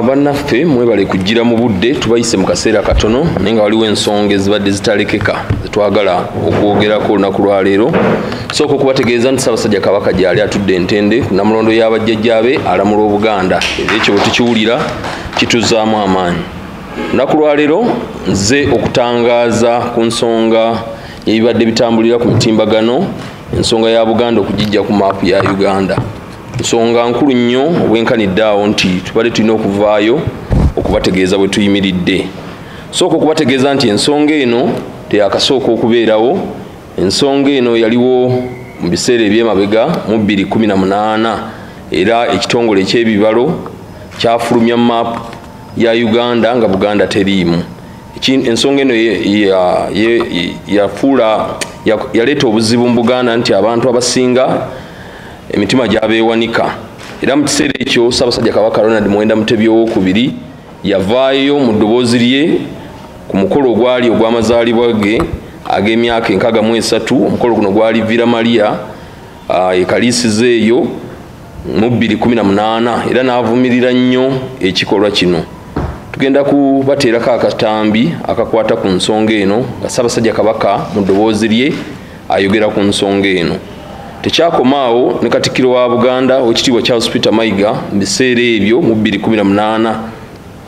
Bannaffe mwebale kujjira mu budde tubayise mu kaseera katono naye nga waliwo ensonga ezibadde zitalekeka zetwagala okwogerako olunaku lwa leero. Sooka okubategeeza nti Ssaabasajja Kabaka gyali atudde Entende ku Namulondo y'abajjajjaabe alamula Obuganda. Ekyo bwe tukiwulira kituzaamu amaanyi. Olunaku lwa leero nze okutangaaza ku nsonga ebibadde bitambulira ku mitimbagano, ensonga ya Buganda okugijja ku maapu ya Uganda. Nsonga nkulu nnyo obwenkanidde awo nti tubadde tulina okuvaayo okubategeeza bwe tuyimiridde. Sooka okubategeeza nti ensonga eno teyakasooka okubeerawo. Ensonga eno yaliwo mu biseera eby'emabega mu 2018 era ekitongole eky'ebibalo kyafulumya maapu ya Uganda nga Buganda teriimu. Ensonga eno yaleeta obuzibu mu Buganda nti abantu abasinga emitima gyabeewanika. Era mu kiseera ekyo Ssaabasajja Kabaka Ronald Muwenda Mutebi II yavaayo mu ddoboozi lye ku mukolo ogwali ogw'amazaalibwa ge ag'emyaka 63. Omukolo guno gwali Vira Maria ekaliisiza eyo mu 2018 era n'avumirira nnyo ekikolwa kino. Tugenda kubateerako akatambi akakwata ku nsonga eno nga Ssaabasajja Kabaka mu ddoboozi lye ayogera ku nsonga eno. Tekyakomaawo ne Katikkiro wa Buganda Oweekitiibwa Charles Peter Mayiga mu biseera ebyo mu 2018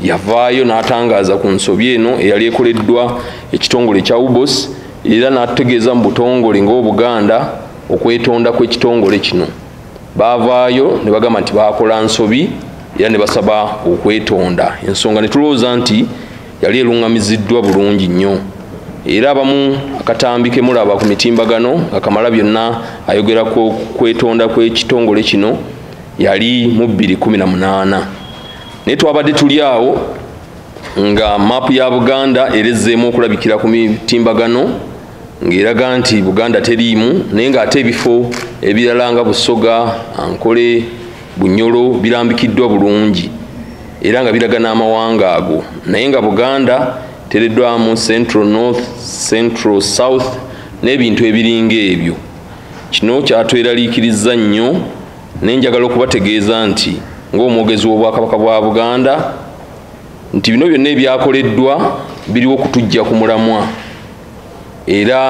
yavaayo n'atangaaza ku nsobi eno eyali ekoleddwa ekitongole kya UBOS era n'atutegeeza mu butongole ng'Obuganda okwetonda kw'ekitongole kino. Baavaayo ne bagamba nti baakola nsobi era ne basaba okwetonda. Ensonga ne tulowooza nti yali eruŋŋamiziddwa bulungi nnyo. Era abamu akatambi ke mulaba ku mitimbagano nga Kamalabyonna ayogera ku kwetonda kw'ekitongole kino yali mu 2018. Naye twabadde tuli awo nga maapu ya Buganda erezzeemu okulabikira ku mitimbagano ng'eraga nti Buganda teriimu, naye ng'ate ebifo ebirala nga Busoga, Ankole, Bunyoro birambikiddwa bulungi era nga biraga n'amawanga ago, naye nga Buganda tereddwamu Central North, Central South n'ebintu ebiringa ebyo. Kino kyatweraliikiriza nnyo, naye njagala okubategeeza nti ng'omwogezi w'Obwakabaka bwa Buganda nti bino byonna ebyakoleddwa biriwo okutujja ku mulamwa era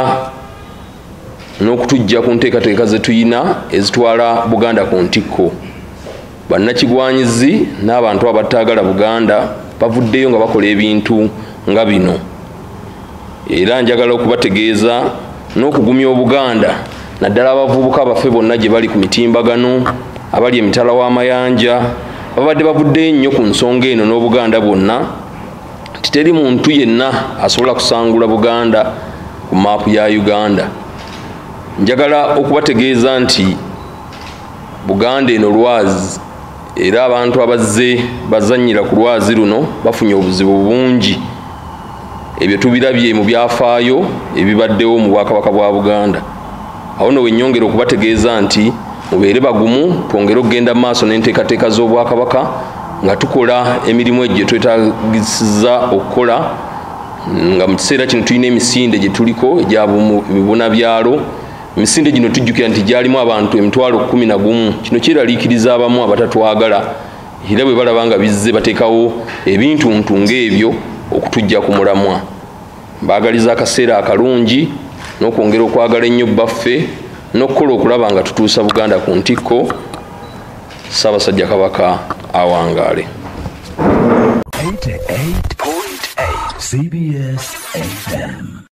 n'okutujja ku nteekateeka ze tuyina ezitwala Buganda ku ntikko. Bannakigwanyizi n'abantu abataagala Buganda bavuddeyo nga bakola ebintu nga bino. Era njagala okubategeeza n'okugumya Obuganda naddala abavubuka baffe bonna gye bali ku mitimbagano, abali emitala w'amayanja, babadde bavuddeyo nnyo ku nsonga eno n'Obuganda bwonna nti teri muntu yenna asobola kusangula Buganda ku maapu ya Uganda. Njagala okubategeeza nti Buganda eno lwazi era abantu abazze bazannyira ku lwazi luno bafunye obuzibu bungi. Ebyo tubirabye mu byafaayo ebibaddewo mu Bwakabaka bwa Buganda. Awo nno wennyongera okubategeeza nti mubeere bagumu, twongere okugenda mu maaso n'enteekateeka z'Obwakabaka nga tukola emirimu egyo twetaagisiza okukola, nga mu kiseera kino tulina emisinde gye tuliko egya bibuna byalo. Emisinde gino tujjukira nti gyalimu abantu 11,000. Kino kyeraliikiriza abamu abatatwagala era bwe balaba nga bizze bateekawo ebintuntu ng'ebyo okutujja ku mulamwa. Mbaagaliza akaseera akalungi n'okwongera okwagala ennyo baffe n'okukola okulaba nga tutuusa Buganda ku ntikko. Ssaabasajja Kabaka awangaale. 88.8 CBS FM.